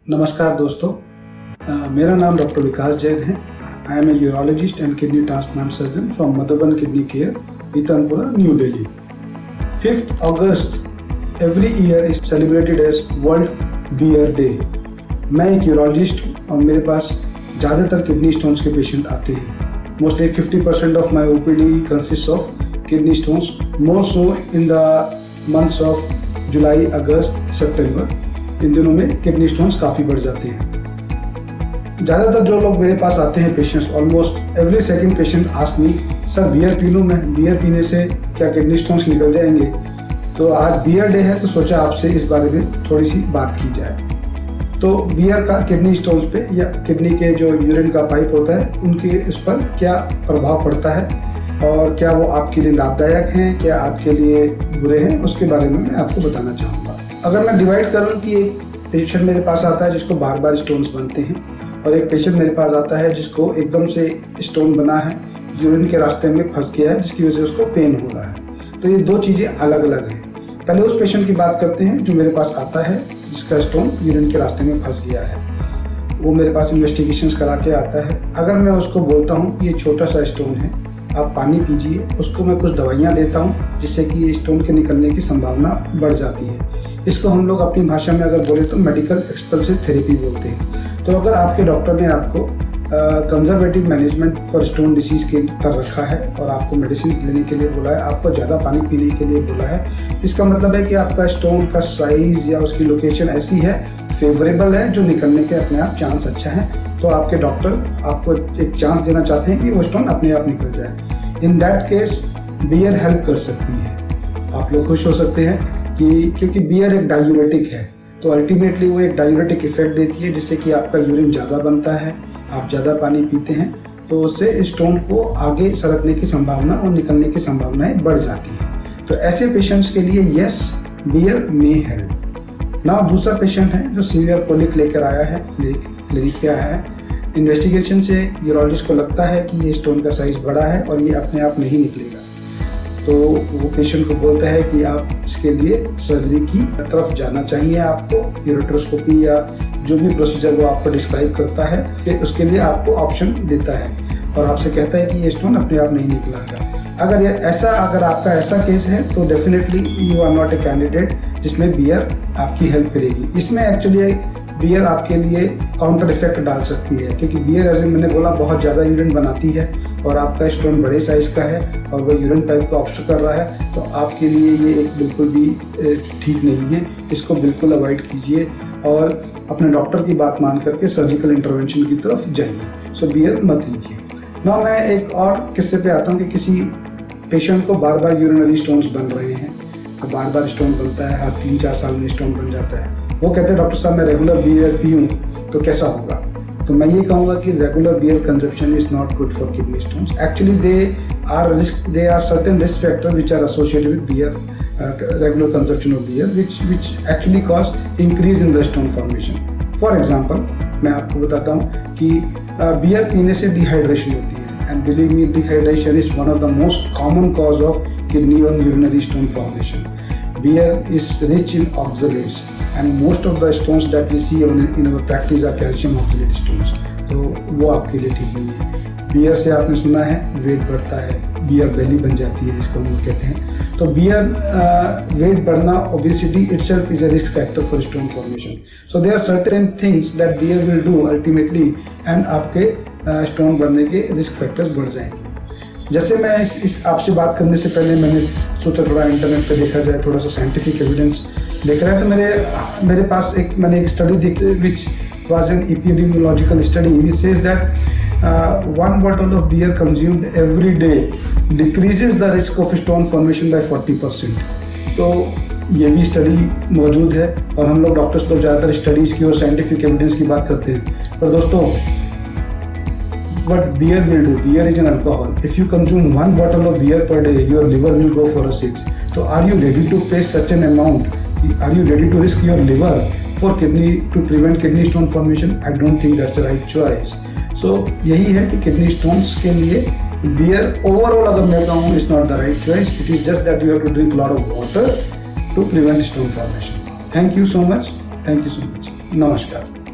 नमस्कार दोस्तों, मेरा नाम डॉक्टर विकास जैन है। I am a urologist and kidney transplant surgeon from Madhuban kidney care, Pitampura, New Delhi. 5th August every year is celebrated as world beer day. मैं एक urologist हूँ और मेरे पास ज़्यादातर किडनी स्टोन्स के पेशेंट आते हैं। Mostly 50% of my OPD consist of kidney stones, more so in the months of July, August, September. इन दिनों में किडनी स्टोन्स काफ़ी बढ़ जाते हैं। ज़्यादातर जो लोग मेरे पास आते हैं patients, almost every second patient ask me, sir beer पी लूँ मैं, बियर पीने से क्या किडनी स्टोन्स निकल जाएंगे? तो आज बियर डे है तो सोचा आपसे इस बारे में थोड़ी सी बात की जाए। तो बियर का किडनी स्टोन्स पे या किडनी के जो यूरिन का पाइप होता है उनके उस पर क्या प्रभाव पड़ता है और क्या वो आपके लिए लाभदायक हैं, क्या आपके लिए बुरे हैं, उसके बारे में मैं आपको बताना चाहूँगा। अगर मैं डिवाइड करूँ कि एक पेशेंट मेरे पास आता है जिसको बार बार स्टोन्स बनते हैं और एक पेशेंट मेरे पास आता है जिसको एकदम से स्टोन बना है, यूरिन के रास्ते में फंस गया है, जिसकी वजह से उसको पेन हो रहा है। तो ये दो चीज़ें अलग अलग हैं। पहले उस पेशेंट की बात करते हैं जो मेरे पास आता है जिसका स्टोन यूरिन के रास्ते में फंस गया है। वो मेरे पास इन्वेस्टिगेशंस करा के आता है। अगर मैं उसको बोलता हूँ कि ये छोटा सा स्टोन है, आप पानी पीजिए, उसको मैं कुछ दवाइयाँ देता हूँ जिससे कि ये स्टोन के निकलने की संभावना बढ़ जाती है। इसको हम लोग अपनी भाषा में अगर बोले तो मेडिकल एक्सपल्सिव थेरेपी बोलते हैं। तो अगर आपके डॉक्टर ने आपको conservative management for stone disease के पर रखा है और आपको मेडिसिन लेने के लिए बोला है, आपको ज़्यादा पानी पीने के लिए बोला है, इसका मतलब है कि आपका स्टोन का साइज या उसकी लोकेशन ऐसी है, फेवरेबल है, जो निकलने के अपने आप चांस अच्छा है। तो आपके डॉक्टर आपको एक चांस देना चाहते हैं कि वो स्टोन अपने आप निकल जाए। In that case beer help कर सकती है। आप लोग खुश हो सकते हैं कि क्योंकि बियर एक डायूरेटिक है, तो अल्टीमेटली वो एक डायूरेटिक इफेक्ट देती है जिससे कि आपका यूरिन ज़्यादा बनता है, आप ज़्यादा पानी पीते हैं, तो उससे स्टोन को आगे सरकने की संभावना और निकलने की संभावनाएं बढ़ जाती हैं। तो ऐसे पेशेंट्स के लिए yes, beer may help. Now दूसरा पेशेंट है जो सीवियर कोलिक लेकर आया है, क्लिनिक पे आया है। इन्वेस्टिगेशन से यूरोलॉजिस्ट को लगता है कि ये स्टोन का साइज बड़ा है और ये अपने आप नहीं निकलेगा। तो वो पेशेंट को बोलता है कि आप इसके लिए सर्जरी की तरफ जाना चाहिए, आपको यूरेट्रोस्कोपी या जो भी प्रोसीजर वो आपको डिस्क्राइब करता है कि उसके लिए आपको ऑप्शन देता है और आपसे कहता है कि ये स्टोन अपने आप नहीं निकलेगा। अगर आपका ऐसा केस है तो definitely you are not a candidate जिसमें बियर आपकी हेल्प करेगी। इसमें एक्चुअली बियर आपके लिए काउंटर इफेक्ट डाल सकती है, क्योंकि बियर जैसे मैंने बोला बहुत ज़्यादा यूरिन बनाती है और आपका स्टोन बड़े साइज का है और वह यूरिन पाइप को ऑब्स्ट्रक्ट कर रहा है, तो आपके लिए ये एक बिल्कुल भी ठीक नहीं है। इसको बिल्कुल अवॉइड कीजिए और अपने डॉक्टर की बात मान करके सर्जिकल इंटरवेंशन की तरफ जाइए। सो बियर मत लीजिए। ना मैं एक और किस्से पे आता हूँ कि किसी पेशेंट को बार बार यूरिनरी स्टोन्स बन रहे हैं, बार बार स्टोन बनता है, हर 3-4 साल में स्टोन बन जाता है। वो कहते हैं डॉक्टर साहब मैं रेगुलर बियर पीऊँ तो कैसा होगा? तो मैं ये कहूँगा कि regular beer consumption is not good for kidney stones. Actually they are certain risk factor which are associated with beer, regular consumption of beer which actually cause increase in the stone formation. For example, मैं आपको बताता हूँ कि beer पीने से dehydration होती है, and believe me, dehydration is one of the most common cause of kidney or urinary stone formation. Beer is rich in oxalates and most of the stones that we see in our practice are calcium oxalate stones. तो वो आपके लिए ठीक नहीं है। Beer से आपने सुना है वेट बढ़ता है, बियर बेली बन जाती है जिसको हम कहते हैं। तो बियर वेट बढ़ना, obesity itself is a risk factor for stone formation. So there are certain things that beer will do ultimately and आपके स्टोन बढ़ने के रिस्क फैक्टर्स बढ़ जाएंगे। जैसे मैं इस आपसे बात करने से पहले मैंने सोचा थोड़ा इंटरनेट पे देखा जाए, थोड़ा सा साइंटिफिक एविडेंस देख रहा है। तो मेरे पास मैंने एक स्टडी देखी विच was an epidemiological study which says that 1 bottle of beer consumed every day decreases the risk of stone formation by 40%. तो ये भी स्टडी मौजूद है और हम लोग डॉक्टर्स लोग ज़्यादातर स्टडीज़ की और साइंटिफिक एविडेंस की बात करते हैं। पर दोस्तों, what beer will do, beer is an alcohol. If you consume 1 bottle of beer per day, your liver will go for a 6. So are you ready to pay such an amount? Are you ready to risk your liver for to prevent kidney stone formation? I don't think that's the right choice. So यही है कि kidney stones के लिए beer overall अगर मैं कहूँ is not the right choice. It is just that you have to drink lot of water to prevent stone formation. Thank you so much. नमस्कार।